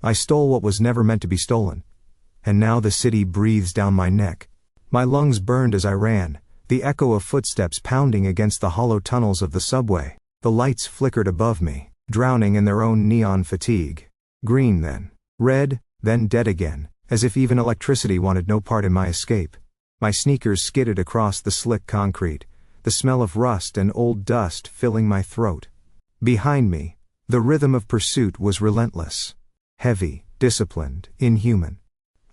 I stole what was never meant to be stolen. And now the city breathes down my neck. My lungs burned as I ran, the echo of footsteps pounding against the hollow tunnels of the subway. The lights flickered above me, drowning in their own neon fatigue. Green then, red, then dead again, as if even electricity wanted no part in my escape. My sneakers skidded across the slick concrete, the smell of rust and old dust filling my throat. Behind me, the rhythm of pursuit was relentless. Heavy, disciplined, inhuman.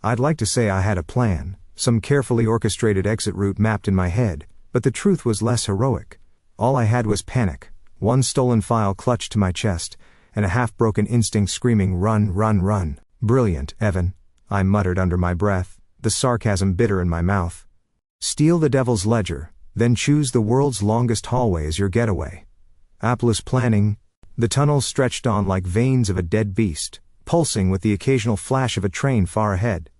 I'd like to say I had a plan, some carefully orchestrated exit route mapped in my head, but the truth was less heroic. All I had was panic, one stolen file clutched to my chest, and a half-broken instinct screaming, "Run, run, run." "Brilliant, Evan," I muttered under my breath, the sarcasm bitter in my mouth. "Steal the devil's ledger, then choose the world's longest hallway as your getaway." Apless planning. The tunnel stretched on like veins of a dead beast, pulsing with the occasional flash of a train far ahead.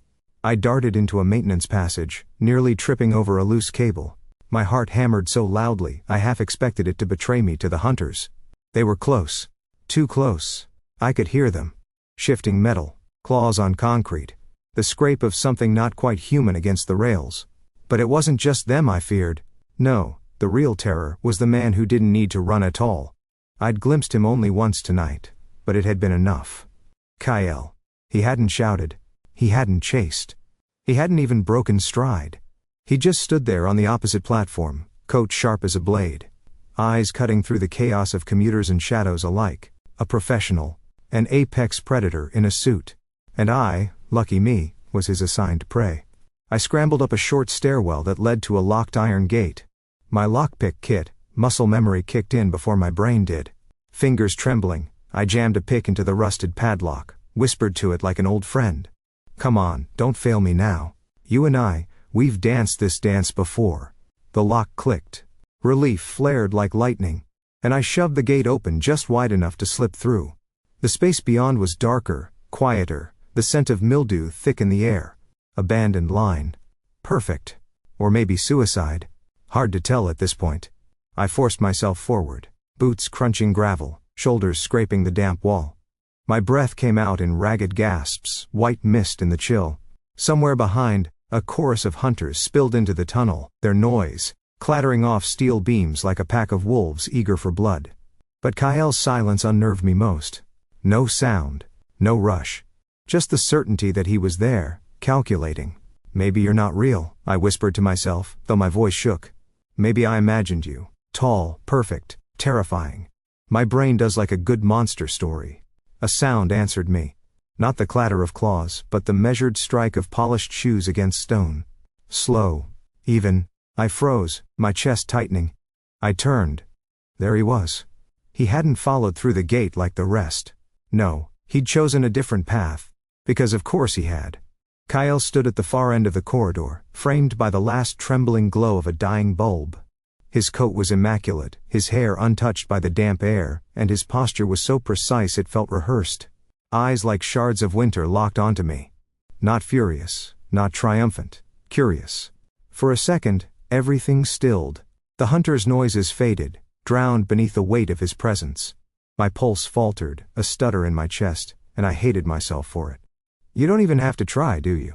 I darted into a maintenance passage, nearly tripping over a loose cable. My heart hammered so loudly I half expected it to betray me to the hunters. They were close. Too close. I could hear them. Shifting metal, claws on concrete, the scrape of something not quite human against the rails. But it wasn't just them I feared. No, the real terror was the man who didn't need to run at all. I'd glimpsed him only once tonight, but it had been enough. Kael. He hadn't shouted. He hadn't chased. He hadn't even broken stride. He just stood there on the opposite platform, coat sharp as a blade. Eyes cutting through the chaos of commuters and shadows alike. A professional. An apex predator in a suit. And I, lucky me, was his assigned prey. I scrambled up a short stairwell that led to a locked iron gate. My lockpick kit, muscle memory kicked in before my brain did. Fingers trembling, I jammed a pick into the rusted padlock, whispered to it like an old friend. "Come on, don't fail me now. You and I, we've danced this dance before." The lock clicked. Relief flared like lightning, and I shoved the gate open just wide enough to slip through. The space beyond was darker, quieter, the scent of mildew thick in the air. Abandoned line. Perfect. Or maybe suicide. Hard to tell at this point. I forced myself forward, boots crunching gravel, shoulders scraping the damp wall. My breath came out in ragged gasps, white mist in the chill. Somewhere behind, a chorus of hunters spilled into the tunnel, their noise clattering off steel beams like a pack of wolves eager for blood. But Kael's silence unnerved me most. No sound, no rush. Just the certainty that he was there, calculating. "Maybe you're not real," I whispered to myself, though my voice shook. "Maybe I imagined you. Tall, perfect, terrifying. My brain does like a good monster story." A sound answered me. Not the clatter of claws, but the measured strike of polished shoes against stone. Slow. Even. I froze, my chest tightening. I turned. There he was. He hadn't followed through the gate like the rest. No, he'd chosen a different path. Because of course he had. Kael stood at the far end of the corridor, framed by the last trembling glow of a dying bulb. His coat was immaculate, his hair untouched by the damp air, and his posture was so precise it felt rehearsed. Eyes like shards of winter locked onto me. Not furious, not triumphant, curious. For a second, everything stilled. The hunter's noises faded, drowned beneath the weight of his presence. My pulse faltered, a stutter in my chest, and I hated myself for it. "You don't even have to try, do you?"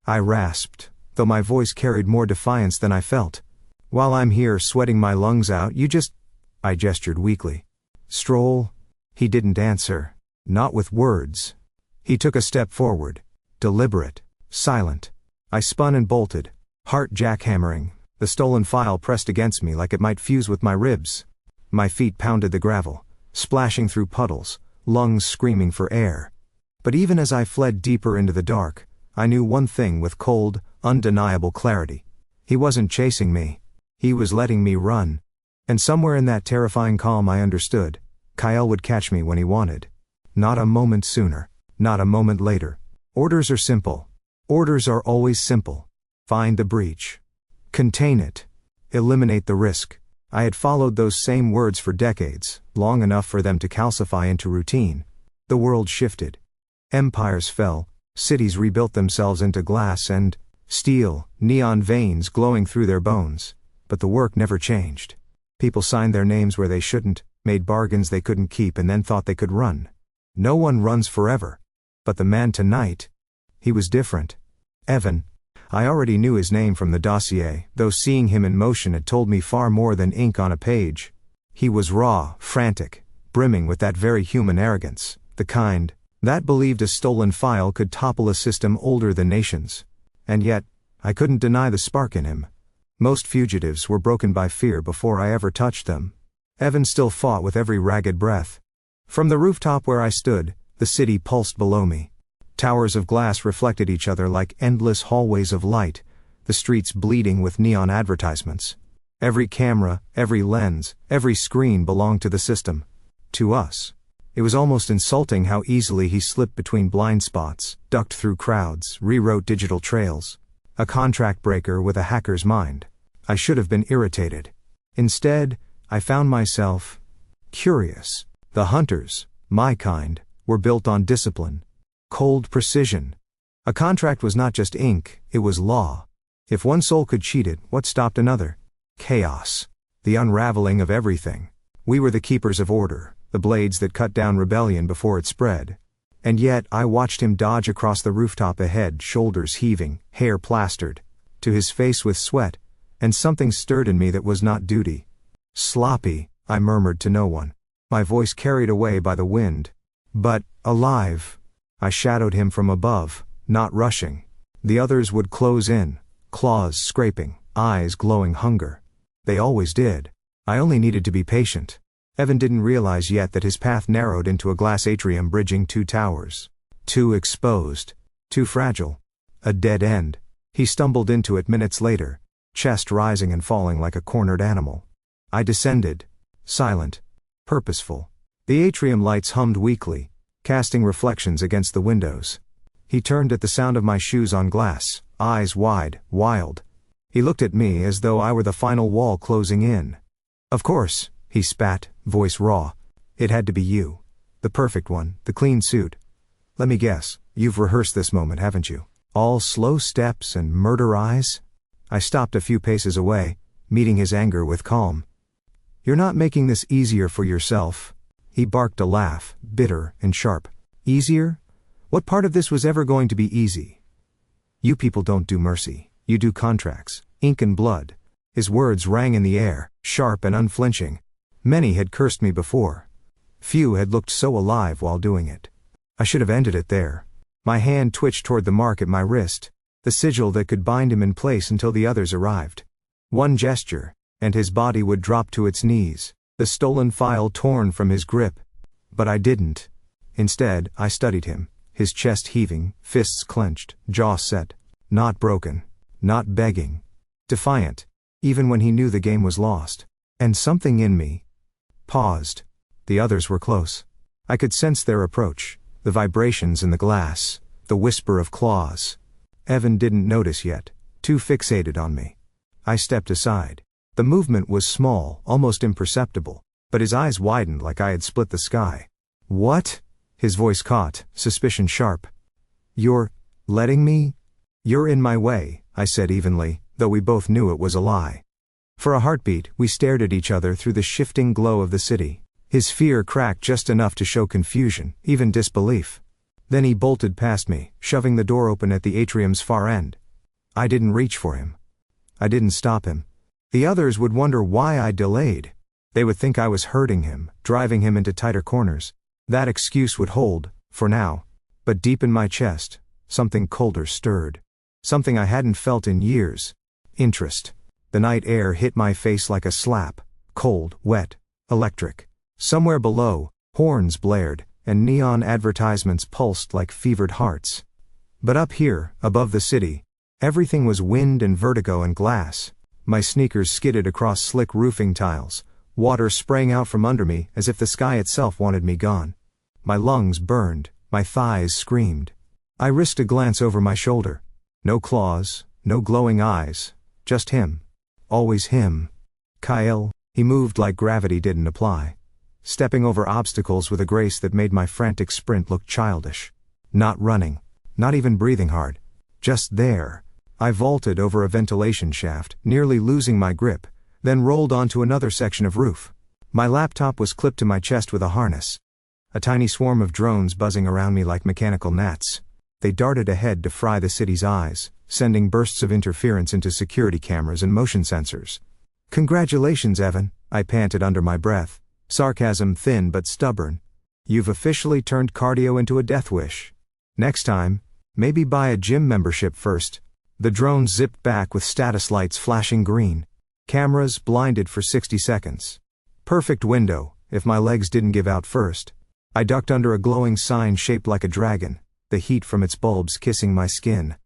I rasped, though my voice carried more defiance than I felt. "While I'm here sweating my lungs out, you just—" I gestured weakly. "Stroll?" He didn't answer. Not with words. He took a step forward. Deliberate. Silent. I spun and bolted. Heart jackhammering. The stolen file pressed against me like it might fuse with my ribs. My feet pounded the gravel, splashing through puddles, lungs screaming for air. But even as I fled deeper into the dark, I knew one thing with cold, undeniable clarity. He wasn't chasing me. He was letting me run. And somewhere in that terrifying calm I understood, Kael would catch me when he wanted. Not a moment sooner. Not a moment later. Orders are simple. Orders are always simple. Find the breach. Contain it. Eliminate the risk. I had followed those same words for decades, long enough for them to calcify into routine. The world shifted. Empires fell, cities rebuilt themselves into glass and steel, neon veins glowing through their bones. But the work never changed. People signed their names where they shouldn't, made bargains they couldn't keep and then thought they could run. No one runs forever. But the man tonight, he was different. Evan. I already knew his name from the dossier, though seeing him in motion had told me far more than ink on a page. He was raw, frantic, brimming with that very human arrogance, the kind that believed a stolen file could topple a system older than nations. And yet, I couldn't deny the spark in him. Most fugitives were broken by fear before I ever touched them. Evan still fought with every ragged breath. From the rooftop where I stood, the city pulsed below me. Towers of glass reflected each other like endless hallways of light, the streets bleeding with neon advertisements. Every camera, every lens, every screen belonged to the system. To us. It was almost insulting how easily he slipped between blind spots, ducked through crowds, rewrote digital trails. A contract breaker with a hacker's mind. I should have been irritated. Instead, I found myself curious. The hunters, my kind, were built on discipline. Cold precision. A contract was not just ink, it was law. If one soul could cheat it, what stopped another? Chaos. The unraveling of everything. We were the keepers of order, the blades that cut down rebellion before it spread. And yet I watched him dodge across the rooftop ahead, shoulders heaving, hair plastered, to his face with sweat, and something stirred in me that was not duty. Sloppy, I murmured to no one, my voice carried away by the wind. But, alive. I shadowed him from above, not rushing. The others would close in, claws scraping, eyes glowing hunger. They always did. I only needed to be patient. Evan didn't realize yet that his path narrowed into a glass atrium bridging two towers. Too exposed. Too fragile. A dead end. He stumbled into it minutes later, chest rising and falling like a cornered animal. I descended. Silent. Purposeful. The atrium lights hummed weakly, casting reflections against the windows. He turned at the sound of my shoes on glass, eyes wide, wild. He looked at me as though I were the final wall closing in. Of course, he spat, voice raw. It had to be you. The perfect one, the clean suit. Let me guess, you've rehearsed this moment, haven't you? All slow steps and murder eyes? I stopped a few paces away, meeting his anger with calm. You're not making this easier for yourself. He barked a laugh, bitter and sharp. Easier? What part of this was ever going to be easy? You people don't do mercy. You do contracts, ink and blood. His words rang in the air, sharp and unflinching. Many had cursed me before. Few had looked so alive while doing it. I should have ended it there. My hand twitched toward the mark at my wrist, the sigil that could bind him in place until the others arrived. One gesture, and his body would drop to its knees, the stolen file torn from his grip. But I didn't. Instead, I studied him, his chest heaving, fists clenched, jaw set. Not broken. Not begging. Defiant. Even when he knew the game was lost. And something in me paused. The others were close. I could sense their approach, the vibrations in the glass, the whisper of claws. Evan didn't notice yet, too fixated on me. I stepped aside. The movement was small, almost imperceptible, but his eyes widened like I had split the sky. What? His voice caught, suspicion sharp. You're letting me? You're in my way, I said evenly, though we both knew it was a lie. For a heartbeat, we stared at each other through the shifting glow of the city. His fear cracked just enough to show confusion, even disbelief. Then he bolted past me, shoving the door open at the atrium's far end. I didn't reach for him. I didn't stop him. The others would wonder why I delayed. They would think I was hurting him, driving him into tighter corners. That excuse would hold, for now. But deep in my chest, something colder stirred. Something I hadn't felt in years. Interest. The night air hit my face like a slap. Cold, wet, electric. Somewhere below, horns blared, and neon advertisements pulsed like fevered hearts. But up here, above the city, everything was wind and vertigo and glass. My sneakers skidded across slick roofing tiles, water spraying out from under me as if the sky itself wanted me gone. My lungs burned, my thighs screamed. I risked a glance over my shoulder. No claws, no glowing eyes, just him. Always him. Kael. He moved like gravity didn't apply, stepping over obstacles with a grace that made my frantic sprint look childish. Not running, not even breathing hard. Just there. I vaulted over a ventilation shaft, nearly losing my grip, then rolled onto another section of roof. My laptop was clipped to my chest with a harness. a tiny swarm of drones buzzing around me like mechanical gnats. They darted ahead to fry the city's eyes, sending bursts of interference into security cameras and motion sensors. "Congratulations, Evan," I panted under my breath, sarcasm thin but stubborn. "You've officially turned cardio into a death wish. Next time, maybe buy a gym membership first." The drone zipped back with status lights flashing green. Cameras blinded for 60 seconds. Perfect window, if my legs didn't give out first. I ducked under a glowing sign shaped like a dragon, the heat from its bulbs kissing my skin.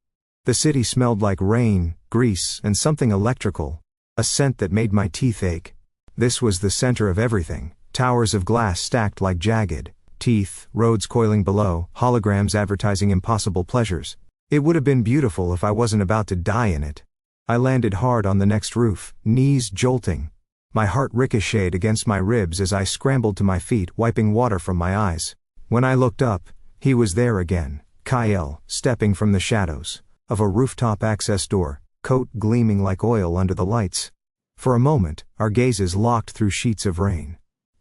The city smelled like rain, grease, and something electrical, a scent that made my teeth ache. This was the center of everything, towers of glass stacked like jagged teeth, roads coiling below, holograms advertising impossible pleasures. It would have been beautiful if I wasn't about to die in it. I landed hard on the next roof, knees jolting. My heart ricocheted against my ribs as I scrambled to my feet, wiping water from my eyes. When I looked up, he was there again, Kael, stepping from the shadows of a rooftop access door, coat gleaming like oil under the lights. For a moment, our gazes locked through sheets of rain.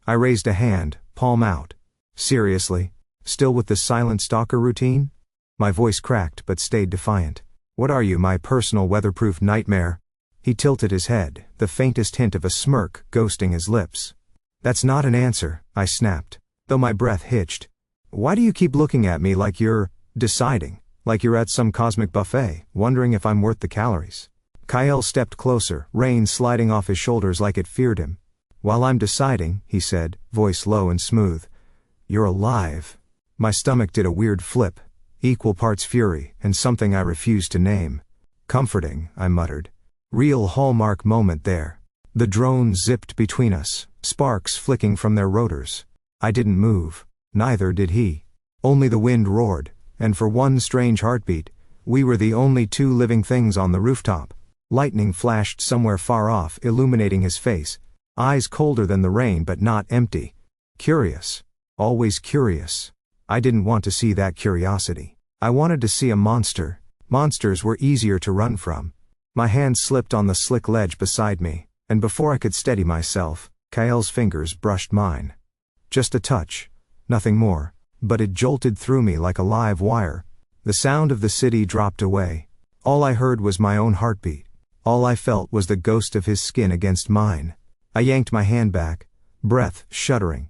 I raised a hand, palm out. "Seriously? Still with the silent stalker routine?" My voice cracked but stayed defiant. "What are you, my personal weatherproof nightmare?" He tilted his head, the faintest hint of a smirk ghosting his lips. "That's not an answer," I snapped, though my breath hitched. "Why do you keep looking at me like you're deciding, like you're at some cosmic buffet, wondering if I'm worth the calories?" Kael stepped closer, rain sliding off his shoulders like it feared him. "While I'm deciding," he said, voice low and smooth, "you're alive." My stomach did a weird flip, equal parts fury and something I refused to name. "Comforting," I muttered. Real hallmark moment there. The drone zipped between us, sparks flicking from their rotors. I didn't move, neither did he. Only the wind roared, and for one strange heartbeat, we were the only two living things on the rooftop. Lightning flashed somewhere far off, illuminating his face, eyes colder than the rain but not empty. Curious. Always curious. I didn't want to see that curiosity. I wanted to see a monster. Monsters were easier to run from. My hand slipped on the slick ledge beside me, and before I could steady myself, Kael's fingers brushed mine. Just a touch. Nothing more, but it jolted through me like a live wire. The sound of the city dropped away. All I heard was my own heartbeat. All I felt was the ghost of his skin against mine. I yanked my hand back, breath shuddering.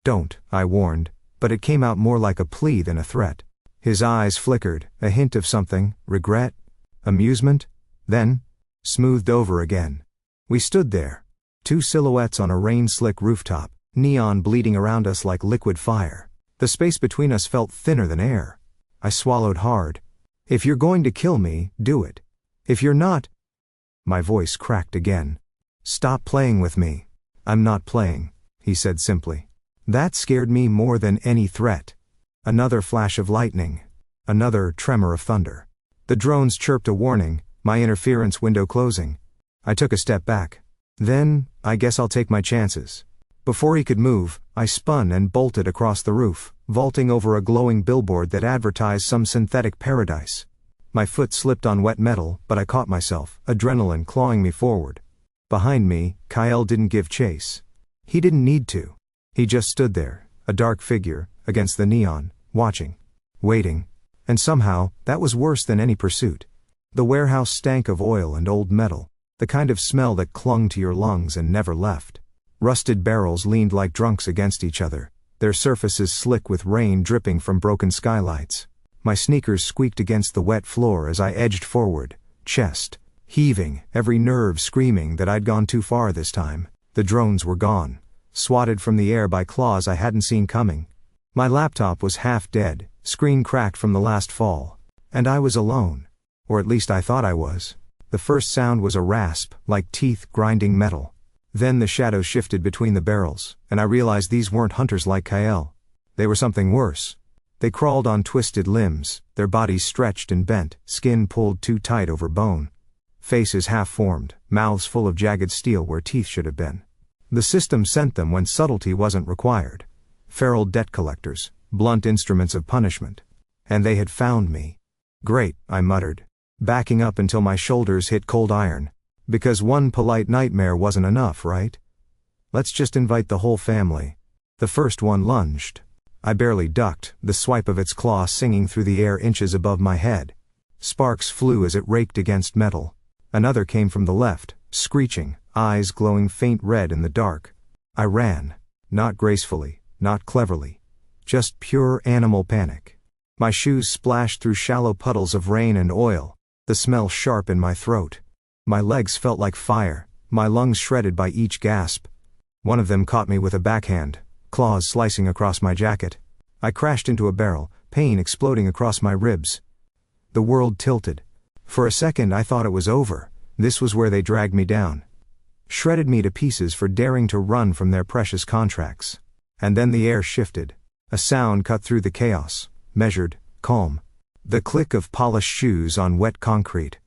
"Don't," I warned, but it came out more like a plea than a threat. His eyes flickered, a hint of something, regret, amusement, then smoothed over again. We stood there, two silhouettes on a rain-slick rooftop, neon bleeding around us like liquid fire. The space between us felt thinner than air. I swallowed hard. "If you're going to kill me, do it. If you're not—" My voice cracked again. "Stop playing with me." "I'm not playing," he said simply. That scared me more than any threat. Another flash of lightning. Another tremor of thunder. The drones chirped a warning, my interference window closing. I took a step back. Then, I guess I'll take my chances. Before he could move, I spun and bolted across the roof, vaulting over a glowing billboard that advertised some synthetic paradise. My foot slipped on wet metal, but I caught myself, adrenaline clawing me forward. Behind me, Kael didn't give chase. He didn't need to. He just stood there, a dark figure, against the neon, watching, waiting. And somehow, that was worse than any pursuit. The warehouse stank of oil and old metal, the kind of smell that clung to your lungs and never left. Rusted barrels leaned like drunks against each other, their surfaces slick with rain dripping from broken skylights. My sneakers squeaked against the wet floor as I edged forward, chest heaving, every nerve screaming that I'd gone too far this time. The drones were gone, swatted from the air by claws I hadn't seen coming. My laptop was half dead, screen cracked from the last fall. And I was alone. Or at least I thought I was. The first sound was a rasp, like teeth grinding metal. Then the shadows shifted between the barrels, and I realized these weren't hunters like Kael. They were something worse. They crawled on twisted limbs, their bodies stretched and bent, skin pulled too tight over bone. Faces half-formed, mouths full of jagged steel where teeth should have been. The system sent them when subtlety wasn't required. Feral debt collectors, blunt instruments of punishment. And they had found me. "Great," I muttered, backing up until my shoulders hit cold iron. Because one polite nightmare wasn't enough, right? Let's just invite the whole family. The first one lunged. I barely ducked, the swipe of its claw singing through the air inches above my head. Sparks flew as it raked against metal. Another came from the left, screeching, eyes glowing faint red in the dark. I ran. Not gracefully, not cleverly. Just pure animal panic. My shoes splashed through shallow puddles of rain and oil, the smell sharp in my throat. My legs felt like fire, my lungs shredded by each gasp. One of them caught me with a backhand, claws slicing across my jacket. I crashed into a barrel, pain exploding across my ribs. The world tilted. For a second I thought it was over. This was where they dragged me down. Shredded me to pieces for daring to run from their precious contracts. And then the air shifted. A sound cut through the chaos, measured, calm. The click of polished shoes on wet concrete.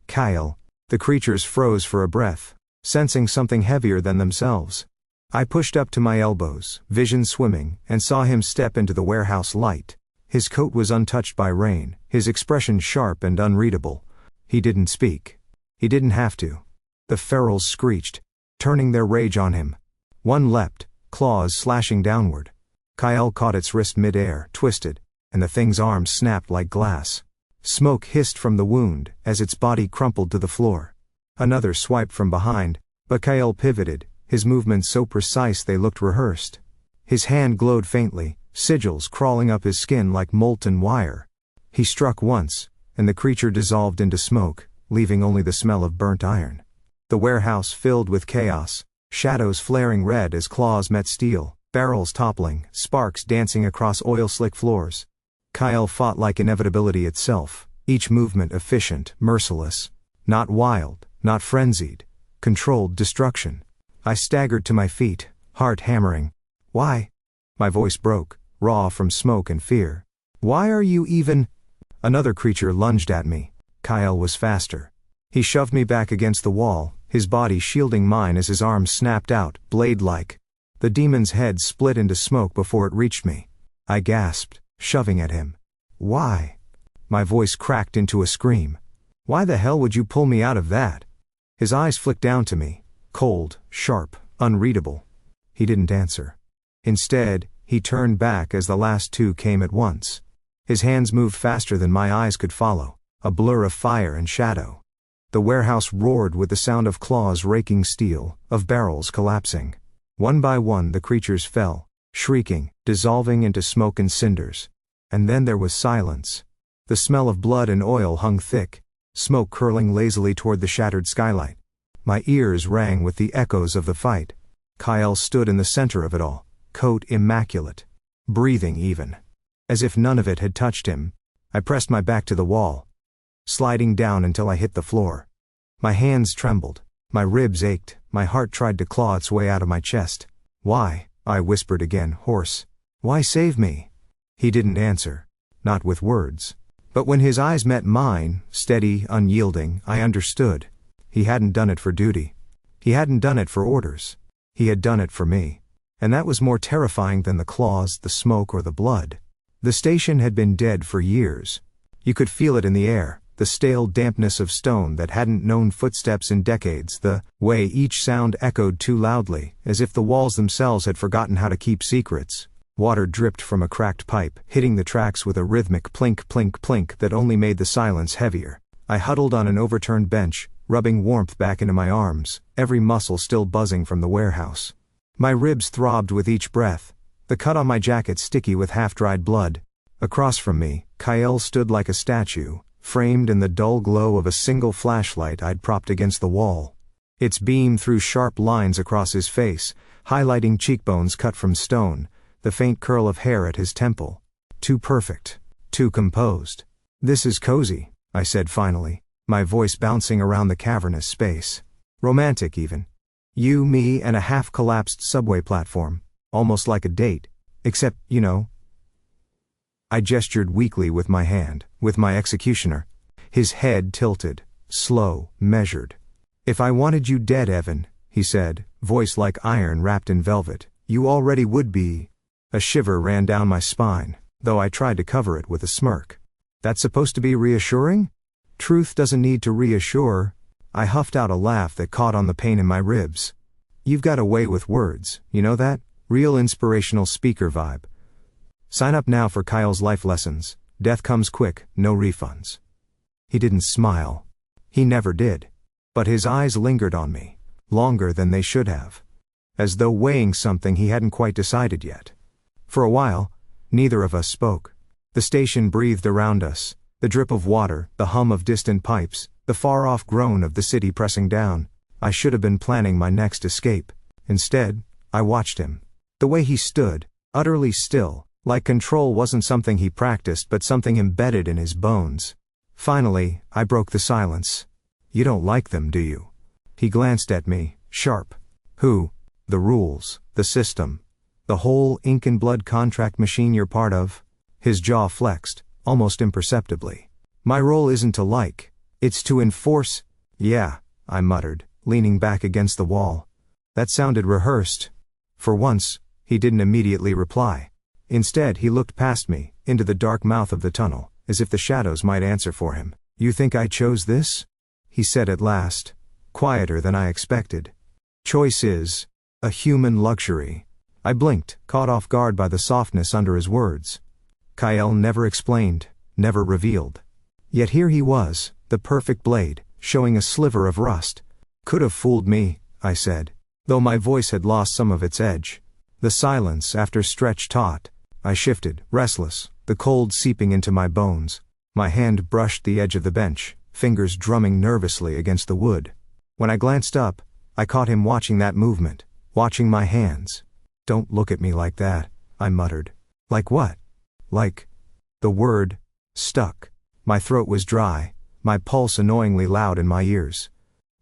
Kael. The creatures froze for a breath, sensing something heavier than themselves. I pushed up to my elbows, vision swimming, and saw him step into the warehouse light. His coat was untouched by rain, his expression sharp and unreadable. He didn't speak. He didn't have to. The ferals screeched, turning their rage on him. One leapt, claws slashing downward. Kael caught its wrist mid-air, twisted, and the thing's arm snapped like glass. Smoke hissed from the wound as its body crumpled to the floor. Another swiped from behind, but Kael pivoted, his movements so precise they looked rehearsed. His hand glowed faintly, sigils crawling up his skin like molten wire. He struck once, and the creature dissolved into smoke, leaving only the smell of burnt iron. The warehouse filled with chaos, shadows flaring red as claws met steel, barrels toppling, sparks dancing across oil-slick floors. Kael fought like inevitability itself, each movement efficient, merciless. Not wild, not frenzied. Controlled destruction. I staggered to my feet, heart hammering. Why? My voice broke, raw from smoke and fear. Why are you even? Another creature lunged at me. Kael was faster. He shoved me back against the wall, his body shielding mine as his arms snapped out, blade-like. The demon's head split into smoke before it reached me. I gasped, shoving at him. Why? My voice cracked into a scream. Why the hell would you pull me out of that? His eyes flicked down to me, cold, sharp, unreadable. He didn't answer. Instead, he turned back as the last two came at once. His hands moved faster than my eyes could follow, a blur of fire and shadow. The warehouse roared with the sound of claws raking steel, of barrels collapsing. One by one the creatures fell, shrieking, dissolving into smoke and cinders. And then there was silence. The smell of blood and oil hung thick, smoke curling lazily toward the shattered skylight. My ears rang with the echoes of the fight. Kael stood in the center of it all, coat immaculate, breathing even. As if none of it had touched him, I pressed my back to the wall, sliding down until I hit the floor. My hands trembled, my ribs ached, my heart tried to claw its way out of my chest. Why? I whispered again, hoarse. Why save me? He didn't answer, not with words. But when his eyes met mine, steady, unyielding, I understood. He hadn't done it for duty. He hadn't done it for orders. He had done it for me. And that was more terrifying than the claws, the smoke, or the blood. The station had been dead for years. You could feel it in the air, the stale dampness of stone that hadn't known footsteps in decades, the way each sound echoed too loudly, as if the walls themselves had forgotten how to keep secrets. Water dripped from a cracked pipe, hitting the tracks with a rhythmic plink plink plink that only made the silence heavier. I huddled on an overturned bench, rubbing warmth back into my arms, every muscle still buzzing from the warehouse. My ribs throbbed with each breath, the cut on my jacket sticky with half-dried blood. Across from me, Kael stood like a statue, framed in the dull glow of a single flashlight I'd propped against the wall. Its beam threw sharp lines across his face, highlighting cheekbones cut from stone, the faint curl of hair at his temple. Too perfect, too composed. This is cozy, I said finally, my voice bouncing around the cavernous space. Romantic even. You, me, and a half-collapsed subway platform, almost like a date, except, you know. I gestured weakly with my hand, with my executioner. His head tilted, slow, measured. If I wanted you dead, Evan, he said, voice like iron wrapped in velvet, you already would be. A shiver ran down my spine, though I tried to cover it with a smirk. That's supposed to be reassuring? Truth doesn't need to reassure. I huffed out a laugh that caught on the pain in my ribs. You've got a way with words, you know that? Real inspirational speaker vibe. Sign up now for Kael's life lessons. Death comes quick, no refunds. He didn't smile. He never did. But his eyes lingered on me, longer than they should have. As though weighing something he hadn't quite decided yet. For a while, neither of us spoke. The station breathed around us, the drip of water, the hum of distant pipes, the far-off groan of the city pressing down. I should have been planning my next escape. Instead, I watched him. The way he stood, utterly still, like control wasn't something he practiced but something embedded in his bones. Finally, I broke the silence. You don't like them, do you? He glanced at me, sharp. Who? The rules, the system. The whole ink and blood contract machine you're part of? His jaw flexed, almost imperceptibly. My role isn't to like. It's to enforce. Yeah, I muttered, leaning back against the wall. That sounded rehearsed. For once, he didn't immediately reply. Instead, he looked past me, into the dark mouth of the tunnel, as if the shadows might answer for him. You think I chose this? He said at last, quieter than I expected. Choice is a human luxury. I blinked, caught off guard by the softness under his words. Kael never explained, never revealed. Yet here he was, the perfect blade, showing a sliver of rust. Could have fooled me, I said, though my voice had lost some of its edge. The silence after stretch taut. I shifted, restless, the cold seeping into my bones. My hand brushed the edge of the bench, fingers drumming nervously against the wood. When I glanced up, I caught him watching that movement, watching my hands. Don't look at me like that, I muttered. Like what? Like. The word stuck. My throat was dry, my pulse annoyingly loud in my ears.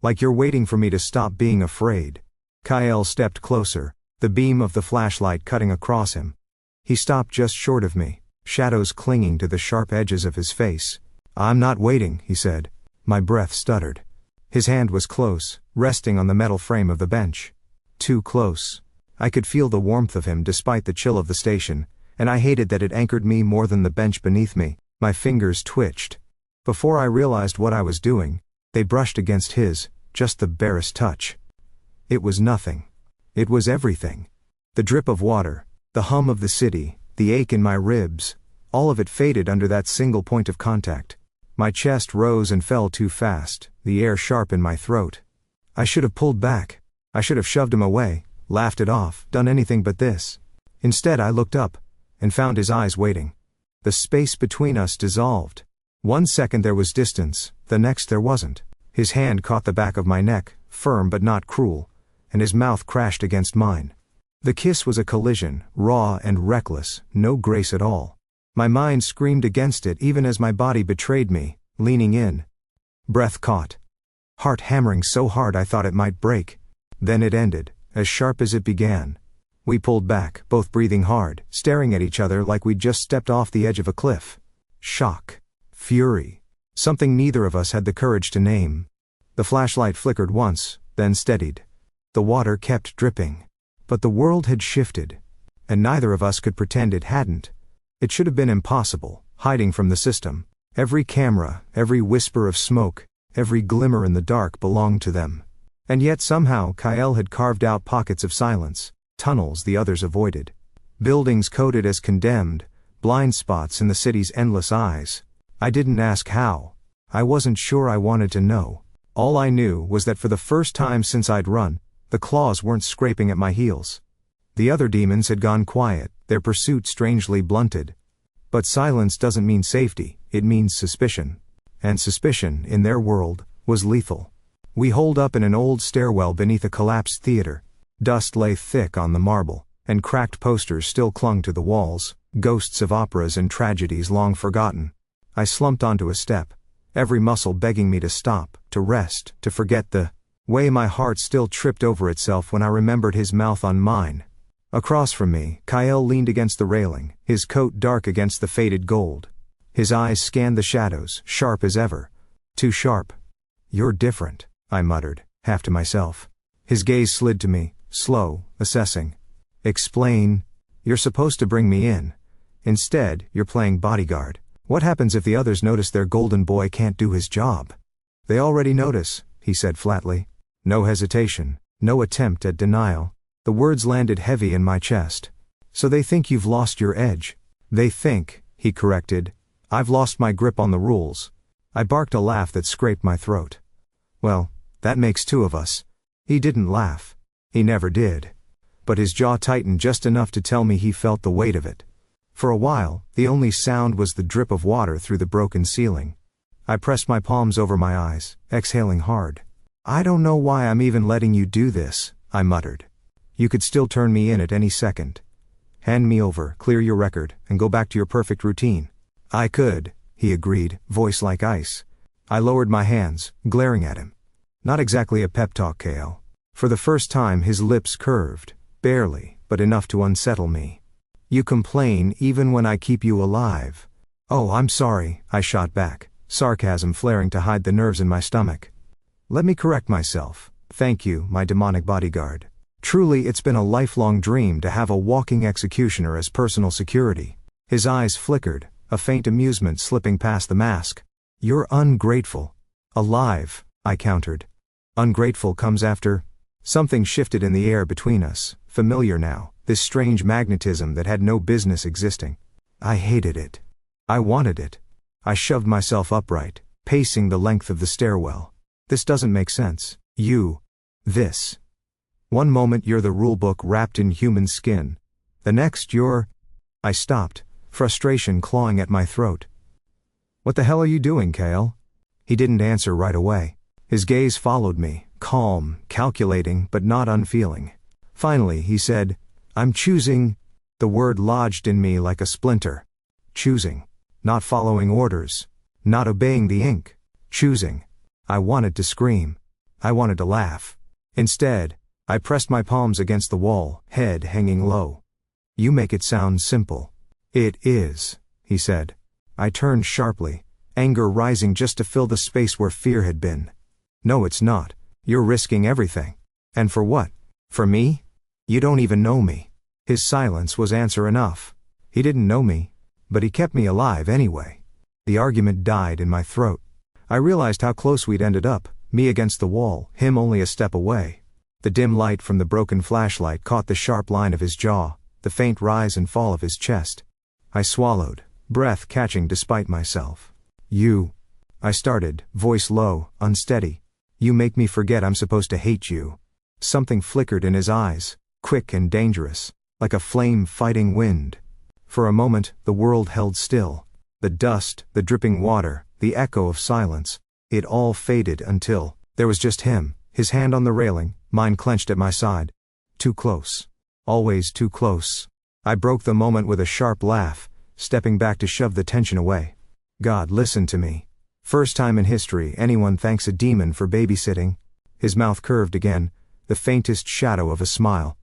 Like you're waiting for me to stop being afraid. Kael stepped closer, the beam of the flashlight cutting across him. He stopped just short of me, shadows clinging to the sharp edges of his face. I'm not waiting, he said. My breath stuttered. His hand was close, resting on the metal frame of the bench. Too close. I could feel the warmth of him despite the chill of the station, and I hated that it anchored me more than the bench beneath me. My fingers twitched. Before I realized what I was doing, they brushed against his, just the barest touch. It was nothing. It was everything. The drip of water, the hum of the city, the ache in my ribs, all of it faded under that single point of contact. My chest rose and fell too fast, the air sharp in my throat. I should have pulled back. I should have shoved him away, laughed it off, done anything but this. Instead I looked up, and found his eyes waiting. The space between us dissolved. 1 second there was distance, the next there wasn't. His hand caught the back of my neck, firm but not cruel, and his mouth crashed against mine. The kiss was a collision, raw and reckless, no grace at all. My mind screamed against it even as my body betrayed me, leaning in. Breath caught. Heart hammering so hard I thought it might break. Then it ended, as sharp as it began. We pulled back, both breathing hard, staring at each other like we'd just stepped off the edge of a cliff. Shock. Fury. Something neither of us had the courage to name. The flashlight flickered once, then steadied. The water kept dripping. But the world had shifted. And neither of us could pretend it hadn't. It should have been impossible, hiding from the system. Every camera, every whisper of smoke, every glimmer in the dark belonged to them. And yet somehow Kael had carved out pockets of silence, tunnels the others avoided. Buildings coded as condemned, blind spots in the city's endless eyes. I didn't ask how. I wasn't sure I wanted to know. All I knew was that for the first time since I'd run, the claws weren't scraping at my heels. The other demons had gone quiet, their pursuit strangely blunted. But silence doesn't mean safety, it means suspicion. And suspicion, in their world, was lethal. We holed up in an old stairwell beneath a collapsed theater. Dust lay thick on the marble, and cracked posters still clung to the walls, ghosts of operas and tragedies long forgotten. I slumped onto a step, every muscle begging me to stop, to rest, to forget the way my heart still tripped over itself when I remembered his mouth on mine. Across from me, Kael leaned against the railing, his coat dark against the faded gold. His eyes scanned the shadows, sharp as ever. Too sharp. You're different, I muttered, half to myself. His gaze slid to me, slow, assessing. Explain. You're supposed to bring me in. Instead, you're playing bodyguard. What happens if the others notice their golden boy can't do his job? They already notice, he said flatly. No hesitation, no attempt at denial. The words landed heavy in my chest. So they think you've lost your edge. They think, he corrected, I've lost my grip on the rules. I barked a laugh that scraped my throat. Well, that makes two of us. He didn't laugh. He never did. But his jaw tightened just enough to tell me he felt the weight of it. For a while, the only sound was the drip of water through the broken ceiling. I pressed my palms over my eyes, exhaling hard. I don't know why I'm even letting you do this, I muttered. You could still turn me in at any second. Hand me over, clear your record, and go back to your perfect routine. I could, he agreed, voice like ice. I lowered my hands, glaring at him. Not exactly a pep talk, Kael. For the first time his lips curved, barely, but enough to unsettle me. You complain even when I keep you alive. Oh, I'm sorry, I shot back, sarcasm flaring to hide the nerves in my stomach. Let me correct myself. Thank you, my demonic bodyguard. Truly, it's been a lifelong dream to have a walking executioner as personal security. His eyes flickered, a faint amusement slipping past the mask. You're ungrateful. Alive, I countered. Ungrateful comes after. Something shifted in the air between us, familiar now, this strange magnetism that had no business existing. I hated it. I wanted it. I shoved myself upright, pacing the length of the stairwell. This doesn't make sense. This. One moment you're the rulebook wrapped in human skin. The next you're... I stopped, frustration clawing at my throat. What the hell are you doing, Kael? He didn't answer right away. His gaze followed me, calm, calculating, but not unfeeling. Finally, he said, I'm choosing... The word lodged in me like a splinter. Choosing. Not following orders. Not obeying the ink. Choosing. I wanted to scream. I wanted to laugh. Instead, I pressed my palms against the wall, head hanging low. You make it sound simple. It is, he said. I turned sharply, anger rising just to fill the space where fear had been. No, it's not. You're risking everything. And for what? For me? You don't even know me. His silence was answer enough. He didn't know me, but he kept me alive anyway. The argument died in my throat. I realized how close we'd ended up, me against the wall, him only a step away. The dim light from the broken flashlight caught the sharp line of his jaw, the faint rise and fall of his chest. I swallowed, breath catching despite myself. I started, voice low, unsteady. You make me forget I'm supposed to hate you. Something flickered in his eyes, quick and dangerous, like a flame fighting wind. For a moment, the world held still. The dust, the dripping water, the echo of silence. It all faded until there was just him, his hand on the railing, mine clenched at my side. Too close. Always too close. I broke the moment with a sharp laugh, stepping back to shove the tension away. God, listen to me. First time in history anyone thanks a demon for babysitting. His mouth curved again, the faintest shadow of a smile.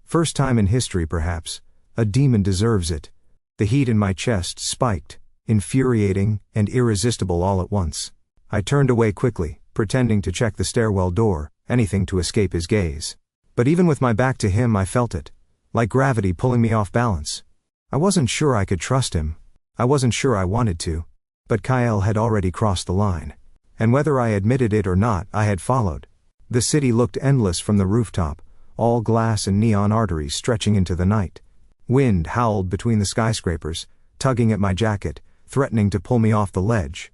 First time in history perhaps. A demon deserves it. The heat in my chest spiked, infuriating and irresistible all at once. I turned away quickly, pretending to check the stairwell door, anything to escape his gaze. But even with my back to him I felt it, like gravity pulling me off balance. I wasn't sure I could trust him. I wasn't sure I wanted to. But Kael had already crossed the line. And whether I admitted it or not, I had followed. The city looked endless from the rooftop, all glass and neon arteries stretching into the night. Wind howled between the skyscrapers, tugging at my jacket, threatening to pull me off the ledge.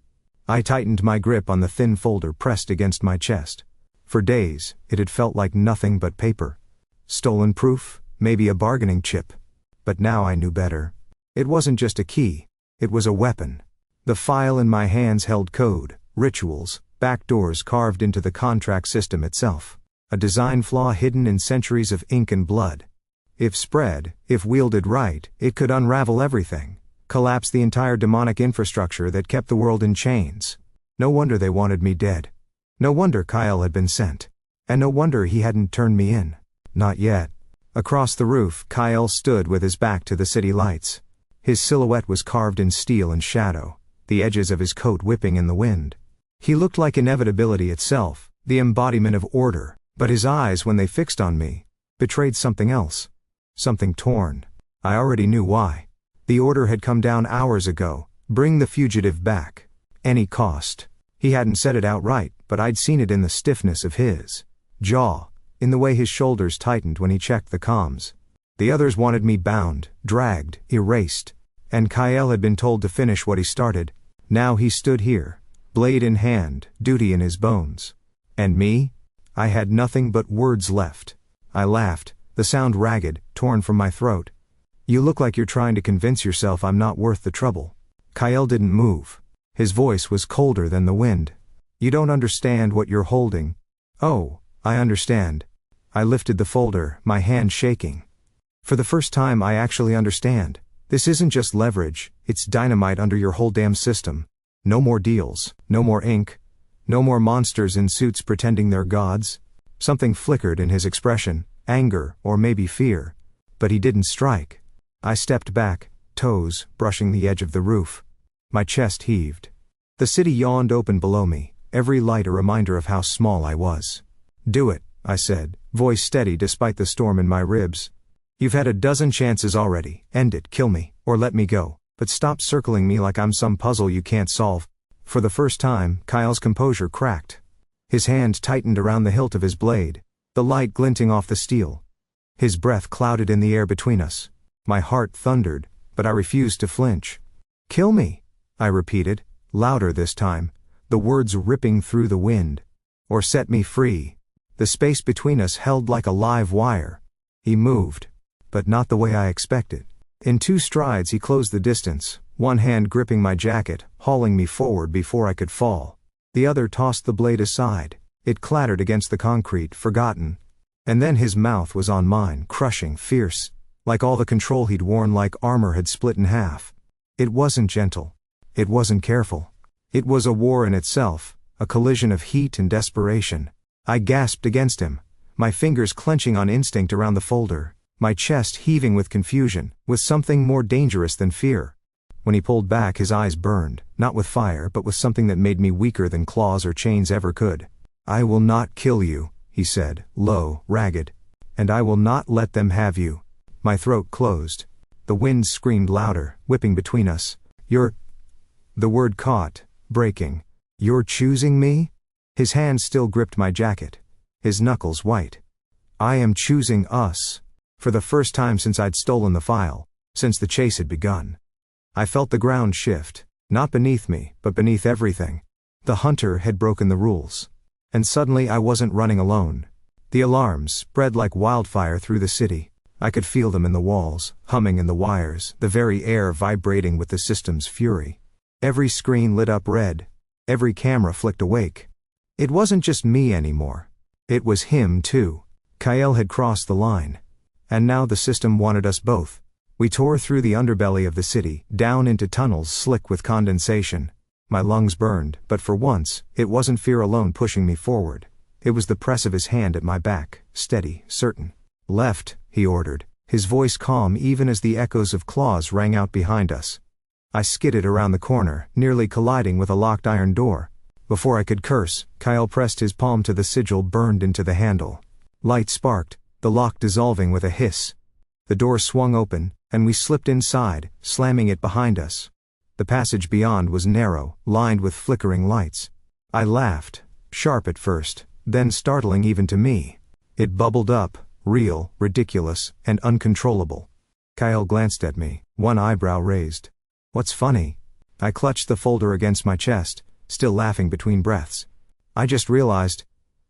I tightened my grip on the thin folder pressed against my chest. For days, it had felt like nothing but paper. Stolen proof, maybe a bargaining chip. But now I knew better. It wasn't just a key, it was a weapon. The file in my hands held code, rituals, backdoors carved into the contract system itself. A design flaw hidden in centuries of ink and blood. If spread, if wielded right, it could unravel everything. Collapse the entire demonic infrastructure that kept the world in chains. No wonder they wanted me dead. No wonder Kael had been sent. And no wonder he hadn't turned me in. Not yet. Across the roof, Kael stood with his back to the city lights. His silhouette was carved in steel and shadow, the edges of his coat whipping in the wind. He looked like inevitability itself, the embodiment of order, but his eyes, when they fixed on me, betrayed something else. Something torn. I already knew why. The order had come down hours ago, bring the fugitive back. Any cost. He hadn't said it outright, but I'd seen it in the stiffness of his jaw, in the way his shoulders tightened when he checked the comms. The others wanted me bound, dragged, erased. And Kael had been told to finish what he started. Now he stood here, blade in hand, duty in his bones. And me? I had nothing but words left. I laughed, the sound ragged, torn from my throat. You look like you're trying to convince yourself I'm not worth the trouble. Kael didn't move. His voice was colder than the wind. You don't understand what you're holding. Oh, I understand. I lifted the folder, my hand shaking. For the first time I actually understand. This isn't just leverage, it's dynamite under your whole damn system. No more deals, no more ink, no more monsters in suits pretending they're gods. Something flickered in his expression, anger, or maybe fear. But he didn't strike. I stepped back, toes brushing the edge of the roof. My chest heaved. The city yawned open below me, every light a reminder of how small I was. Do it, I said, voice steady despite the storm in my ribs. You've had a dozen chances already. End it, kill me, or let me go, but stop circling me like I'm some puzzle you can't solve. For the first time, Kael's composure cracked. His hand tightened around the hilt of his blade, the light glinting off the steel. His breath clouded in the air between us. My heart thundered, but I refused to flinch. Kill me, I repeated, louder this time, the words ripping through the wind. Or set me free. The space between us held like a live wire. He moved, but not the way I expected. In 2 strides he closed the distance, one hand gripping my jacket, hauling me forward before I could fall. The other tossed the blade aside. It clattered against the concrete, forgotten. And then his mouth was on mine, crushing, fierce, like all the control he'd worn like armor had split in half. It wasn't gentle. It wasn't careful. It was a war in itself, a collision of heat and desperation. I gasped against him, my fingers clenching on instinct around the folder, my chest heaving with confusion, with something more dangerous than fear. When he pulled back, his eyes burned, not with fire but with something that made me weaker than claws or chains ever could. I will not kill you, he said, low, ragged. And I will not let them have you. My throat closed. The wind screamed louder, whipping between us. You're... The word caught, breaking. You're choosing me? His hand still gripped my jacket. His knuckles white. I am choosing us. For the first time since I'd stolen the file, since the chase had begun. I felt the ground shift, not beneath me, but beneath everything. The hunter had broken the rules. And suddenly I wasn't running alone. The alarms spread like wildfire through the city. I could feel them in the walls, humming in the wires, the very air vibrating with the system's fury. Every screen lit up red. Every camera flicked awake. It wasn't just me anymore. It was him too. Kael had crossed the line. And now the system wanted us both. We tore through the underbelly of the city, down into tunnels slick with condensation. My lungs burned, but for once, it wasn't fear alone pushing me forward. It was the press of his hand at my back, steady, certain. Left, he ordered, his voice calm even as the echoes of claws rang out behind us. I skidded around the corner, nearly colliding with a locked iron door. Before I could curse, Kael pressed his palm to the sigil burned into the handle. Light sparked, the lock dissolving with a hiss. The door swung open, and we slipped inside, slamming it behind us. The passage beyond was narrow, lined with flickering lights. I laughed, sharp at first, then startling even to me. It bubbled up, real, ridiculous, and uncontrollable. Kael glanced at me, one eyebrow raised. What's funny? I clutched the folder against my chest, still laughing between breaths. I just realized,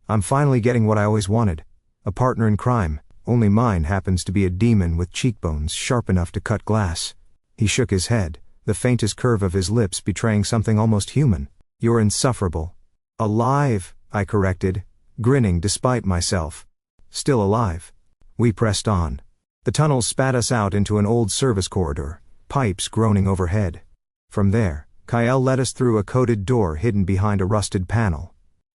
I'm finally getting what I always wanted. A partner in crime, only mine happens to be a demon with cheekbones sharp enough to cut glass. He shook his head, the faintest curve of his lips betraying something almost human. You're insufferable. Alive, I corrected, grinning despite myself. Still alive. We pressed on. The tunnel spat us out into an old service corridor, pipes groaning overhead. From there, Kael led us through a coated door hidden behind a rusted panel.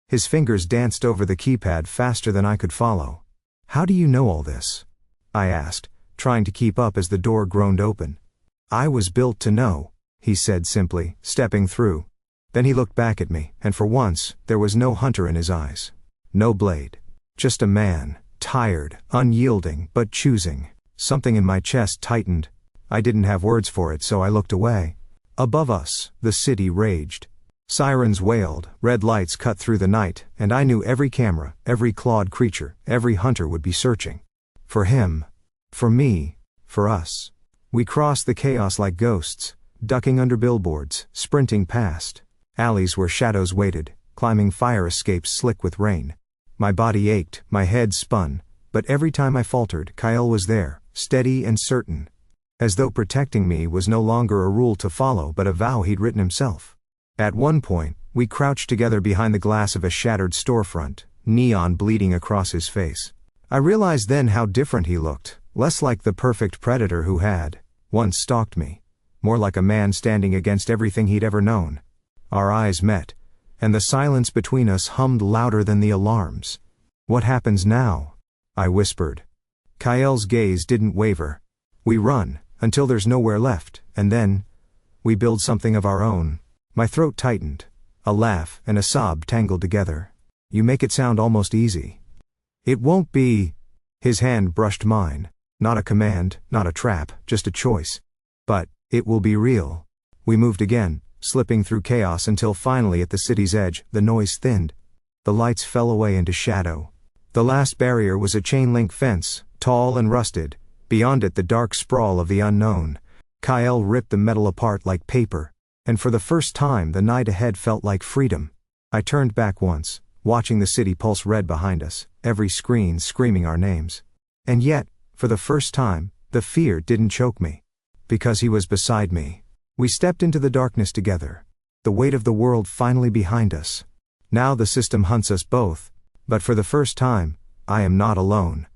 His fingers danced over the keypad faster than I could follow. How do you know all this? I asked, trying to keep up as the door groaned open. I was built to know, he said simply, stepping through. Then he looked back at me, and for once, there was no hunter in his eyes. No blade. Just a man, tired, unyielding, but choosing. Something in my chest tightened. I didn't have words for it, so I looked away. Above us, the city raged. Sirens wailed, red lights cut through the night, and I knew every camera, every clawed creature, every hunter would be searching. For him. For me. For us. We crossed the chaos like ghosts, ducking under billboards, sprinting past alleys where shadows waited, climbing fire escapes slick with rain. My body ached, my head spun, but every time I faltered, Kael was there, steady and certain. As though protecting me was no longer a rule to follow but a vow he'd written himself. At one point, we crouched together behind the glass of a shattered storefront, neon bleeding across his face. I realized then how different he looked, less like the perfect predator who had once stalked me, more like a man standing against everything he'd ever known. Our eyes met, and the silence between us hummed louder than the alarms. "What happens now?" I whispered. Kael's gaze didn't waver. "We run, until there's nowhere left, and then we build something of our own." My throat tightened. A laugh and a sob tangled together. "You make it sound almost easy." "It won't be." His hand brushed mine. Not a command, not a trap, just a choice. "But it will be real." We moved again, slipping through chaos until finally at the city's edge, the noise thinned. The lights fell away into shadow. The last barrier was a chain-link fence, tall and rusted. Beyond it the dark sprawl of the unknown. Kael ripped the metal apart like paper, and for the first time the night ahead felt like freedom. I turned back once, watching the city pulse red behind us, every screen screaming our names. And yet, for the first time, the fear didn't choke me. Because he was beside me. We stepped into the darkness together. The weight of the world finally behind us. Now the system hunts us both, but for the first time, I am not alone.